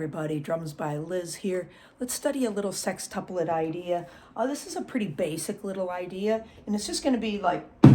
Everybody, drums by Liz here. Let's study a little sextuplet idea. This is a pretty basic little idea, and it's just going to be like, now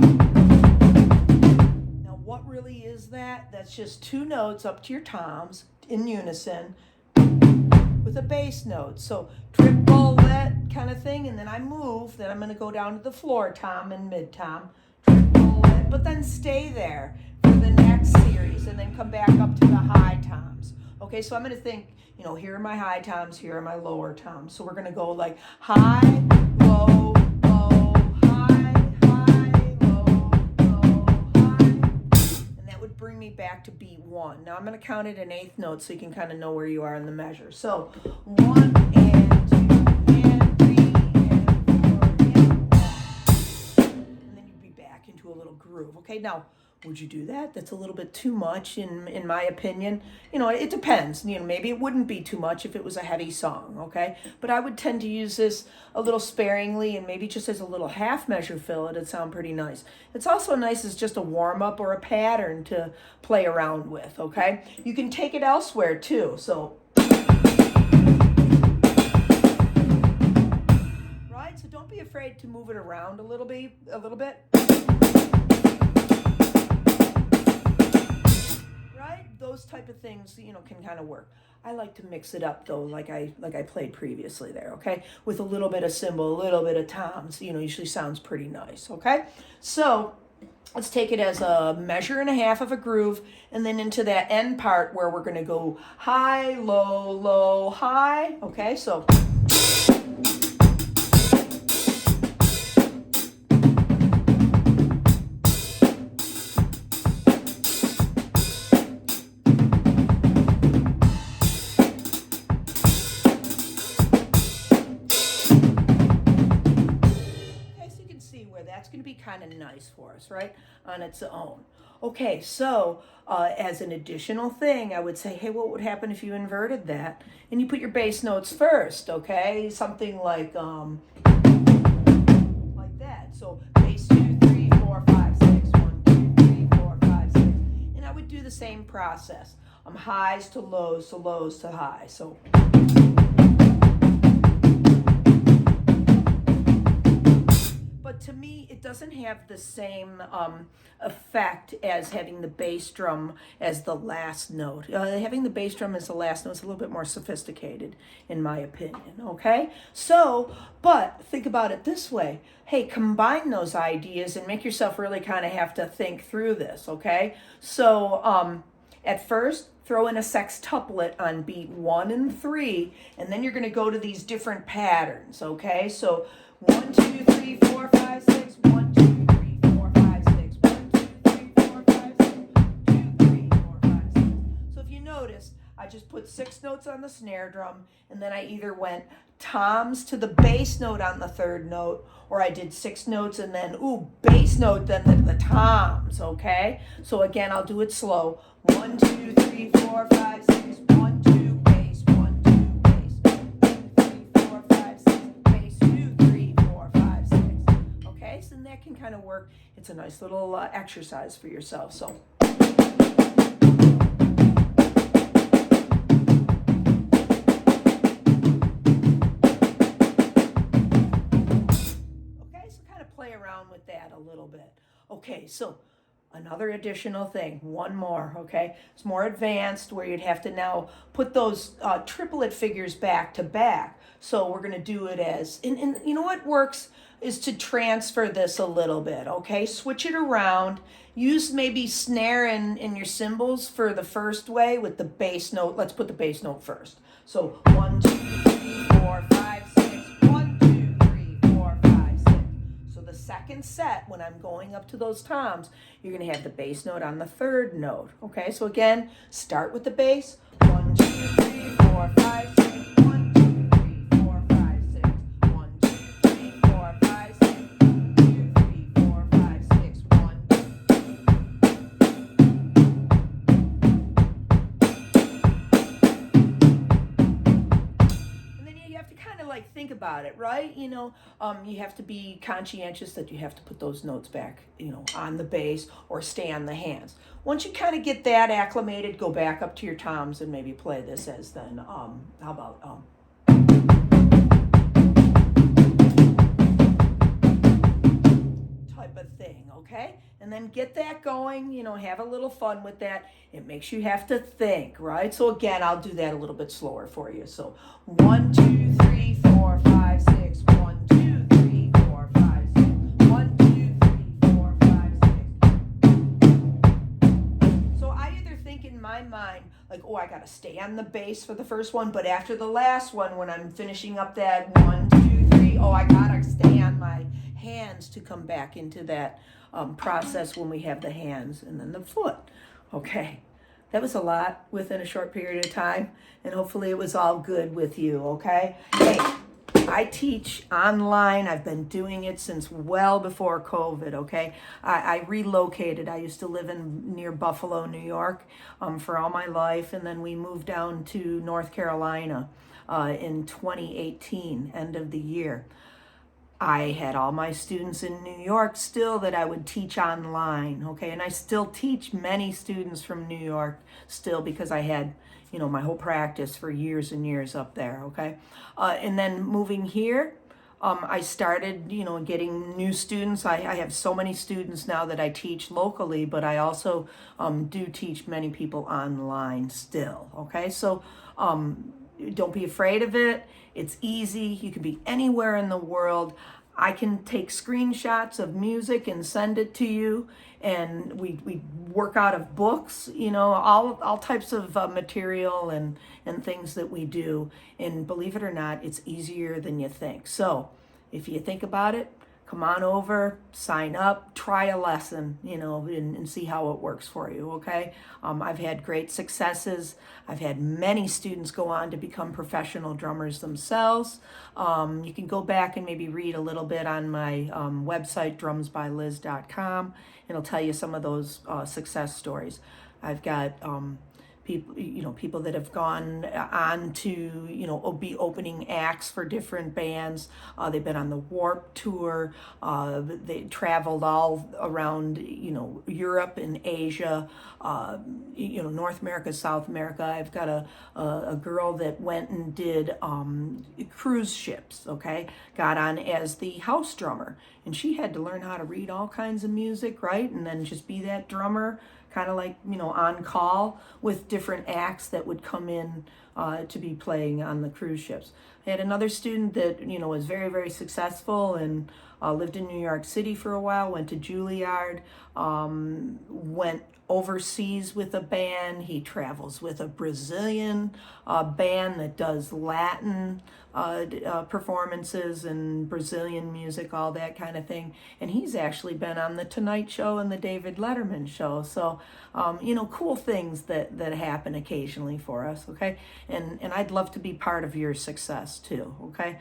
what really is that? That's just two notes up to your toms in unison with a bass note. So triplet kind of thing, and then I move, then I'm going to go down to the floor tom and mid tom, triplet, but then stay there for the next series, and then come back up to the high toms. Okay, so I'm going to think, here are my high toms, here are my lower toms. So we're going to go like high, low, low, high, high, low, low, high. And that would bring me back to beat one. Now I'm going to count it in eighth notes so you can kind of know where you are in the measure. So 1 and 2 and 3 and 4 and then you'd be back into a little groove. Okay, now would you do that? That's a little bit too much in my opinion. It depends. Maybe it wouldn't be too much if it was a heavy song, okay? But I would tend to use this a little sparingly and maybe just as a little half measure fill. It'd sound pretty nice. It's also nice as just a warm up or a pattern to play around with, okay? You can take it elsewhere too. So right? So don't be afraid to move it around a little bit. Those type of things, can kind of work. I like to mix it up though, like I played previously there, okay? With a little bit of cymbal, a little bit of toms, usually sounds pretty nice, okay? So let's take it as a measure and a half of a groove, and then into that end part where we're going to go high, low, low, high, okay? So that's going to be kind of nice for us, right, on its own. Okay, so as an additional thing, I would say, hey, what would happen if you inverted that and you put your bass notes first, okay? Something like that. So bass 2, 3, 4, 5, 6, 1, 2, 3, 4, 5, 6. And I would do the same process. Highs to lows to highs. So to me, it doesn't have the same effect as having the bass drum as the last note. Having the bass drum as the last note is a little bit more sophisticated, in my opinion, okay? So, but think about it this way. Hey, combine those ideas and make yourself really kind of have to think through this, okay? So, at first, throw in a sextuplet on beat 1 and 3, and then you're going to go to these different patterns, okay? So 1, 2, 3, 4, 5, 6, 1, 2, 3, 4, 5, 6, 1, 2, 3, 4, 5, 6, 2, 3, 4, 5, 6. So if you notice, I just put 6 notes on the snare drum, and then I either went toms to the bass note on the third note, or I did 6 notes and then, bass note, then the toms, okay? So again, I'll do it slow. 1, 2, 3, 4, 5, 6, 1, 2, bass, 1, 2, bass, 1, 2, 3, 4, 5, 6, bass, 2, 3, 4, 5, 6. Okay, so that can kind of work. It's a nice little exercise for yourself. So play around with that a little bit. Okay, so another additional thing, one more, okay? It's more advanced where you'd have to now put those triplet figures back to back. So we're going to do it as, and what works is to transfer this a little bit, okay? Switch it around. Use maybe snare in your cymbals for the first way with the bass note. Let's put the bass note first. So 1, 2, 3, 4, 5, 6, 1, 2, 3, 4, 5, 6. So the second set, when I'm going up to those toms, you're going to have the bass note on the third note. Okay, so again, start with the bass. 1, 2, 3, 4, 5, 6. 1, 2, 3, 4, 5, 6. 1, 2, 3, 4, 5, 6. 1, 2, 3, 4, 5, 6. 1. And then you have to kind of like, think about it, right? You have to be conscientious that you have to put those notes back, on the bass or stay on the hands. Once you kind of get that acclimated, go back up to your toms and maybe play this as then, how about, type of thing, okay? And then get that going, have a little fun with that. It makes you have to think, right? So again, I'll do that a little bit slower for you. So 1, 2, 3, 4, 5, 6. 1, 2, 3, 4, 5, 6. 1, 2, 3, 4, 5, 6. So I either think in my mind, like, oh, I gotta stay on the bass for the first one, but after the last one, when I'm finishing up that 1, 2, 3, oh, I gotta stay on my hands to come back into that process when we have the hands and then the foot. Okay, that was a lot within a short period of time, and hopefully it was all good with you, okay? Hey, I teach online. I've been doing it since well before COVID, okay? I relocated. I used to live near Buffalo, New York for all my life, and then we moved down to North Carolina in 2018, end of the year. I had all my students in New York still that I would teach online, okay? And I still teach many students from New York still because I had, my whole practice for years and years up there, okay? And then moving here, I started, getting new students. I have so many students now that I teach locally, but I also do teach many people online still, okay? So don't be afraid of it. It's easy. You can be anywhere in the world. I can take screenshots of music and send it to you. And we work out of books, all types of material and things that we do. And believe it or not, it's easier than you think. So if you think about it, come on over, sign up, try a lesson, and see how it works for you, okay? I've had great successes. I've had many students go on to become professional drummers themselves. You can go back and maybe read a little bit on my website, drumsbyliz.com. It'll tell you some of those success stories. I've got people that have gone on to, be opening acts for different bands. They've been on the Warp Tour. They traveled all around, Europe and Asia, North America, South America. I've got a girl that went and did cruise ships, okay? Got on as the house drummer. And she had to learn how to read all kinds of music, right? And then just be that drummer, kind of like, on call with different acts that would come in to be playing on the cruise ships. I had another student that, was very, very successful and lived in New York City for a while, went to Juilliard, went overseas with a band. He travels with a Brazilian band that does Latin performances and Brazilian music, all that kind of thing. And he's actually been on the Tonight Show and the David Letterman Show. So, cool things that happen occasionally for us, okay? And I'd love to be part of your success too, okay?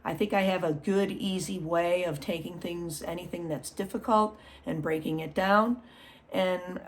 I think I have a good, easy way of taking anything that's difficult and breaking it down. And,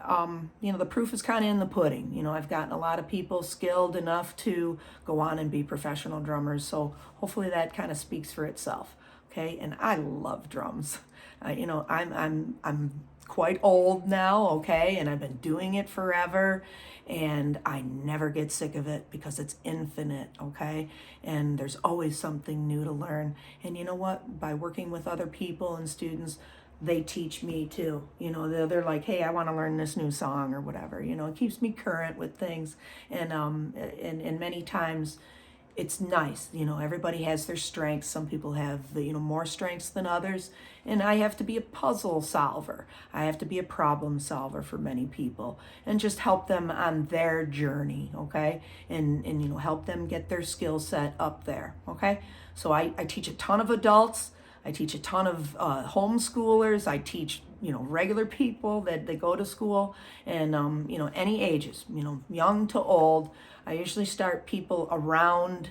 the proof is kind of in the pudding. I've gotten a lot of people skilled enough to go on and be professional drummers. So hopefully that kind of speaks for itself. Okay. And I love drums. I'm quite old now. Okay. And I've been doing it forever and I never get sick of it because it's infinite. Okay. And there's always something new to learn. And you know what? By working with other people and students, they teach me too. They're like, hey, I want to learn this new song or whatever. It keeps me current with things. And many times it's nice. Everybody has their strengths. Some people have, more strengths than others. And I have to be a puzzle solver. I have to be a problem solver for many people and just help them on their journey. Okay. And help them get their skill set up there. Okay. So I teach a ton of adults. I teach a ton of homeschoolers. I teach, regular people that they go to school and, any ages, young to old. I usually start people around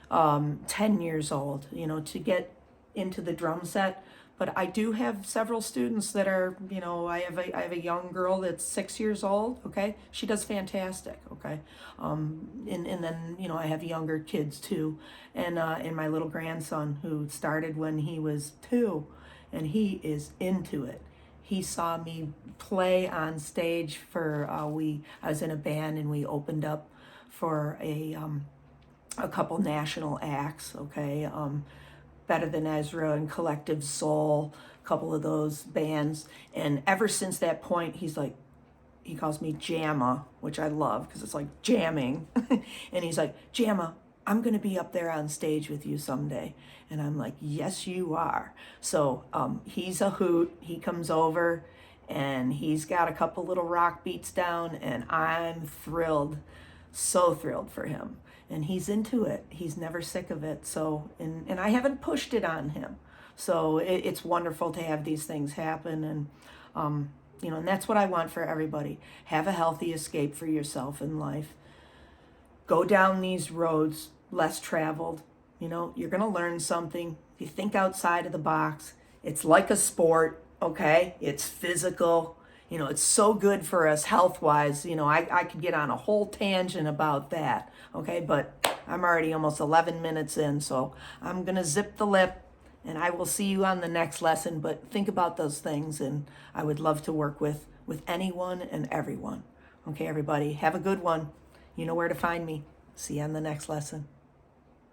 10 years old, to get into the drum set. But I do have several students that are, I have a young girl that's 6 years old, okay? She does fantastic, okay? And then, I have younger kids too. And my little grandson who started when he was 2, and he is into it. He saw me play on stage I was in a band and we opened up for a couple national acts, okay? Better Than Ezra and Collective Soul, a couple of those bands. And ever since that point, he calls me Jamma, which I love because it's like jamming. And he's like, Jamma, I'm going to be up there on stage with you someday. And I'm like, yes, you are. So he's a hoot. He comes over and he's got a couple little rock beats down, and I'm thrilled, so thrilled for him. And he's into it. He's never sick of it. So, and I haven't pushed it on him. So it's wonderful to have these things happen. And, and that's what I want for everybody. Have a healthy escape for yourself in life. Go down these roads less traveled. You're going to learn something. If you think outside of the box, it's like a sport, okay? It's physical. It's so good for us health-wise. I could get on a whole tangent about that, okay? But I'm already almost 11 minutes in, so I'm going to zip the lip, and I will see you on the next lesson. But think about those things, and I would love to work with anyone and everyone. Okay, everybody, have a good one. You know where to find me. See you on the next lesson.